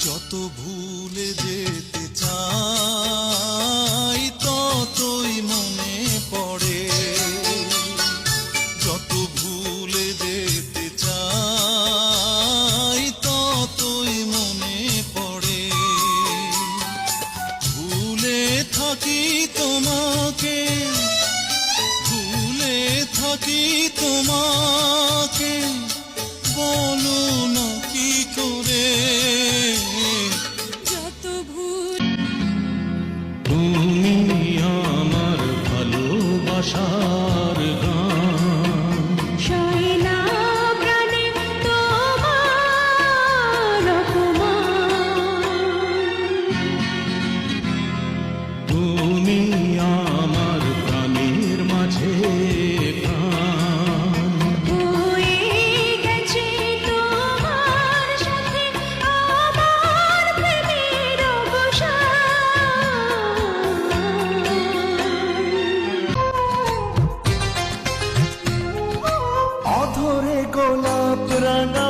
যত ভুলে যেতে চাই ততই মনে পড়ে, যত ভুলে যেতে চাই ততই মনে পড়ে। ভুলে থাকি তোমাকে, ভুলে থাকি তোমাকে, বলো না কি করে। যত ভুল তুমি আমার ভালোবাসার গান, সয়না প্রাণে তোমার অপমান। তুমি আমার প্রাণের মাঝে প্রাণ। হয়ে গেছে তোমার সাথে আমার প্রেমের অবসান। অধরে গোলাপ রাঙা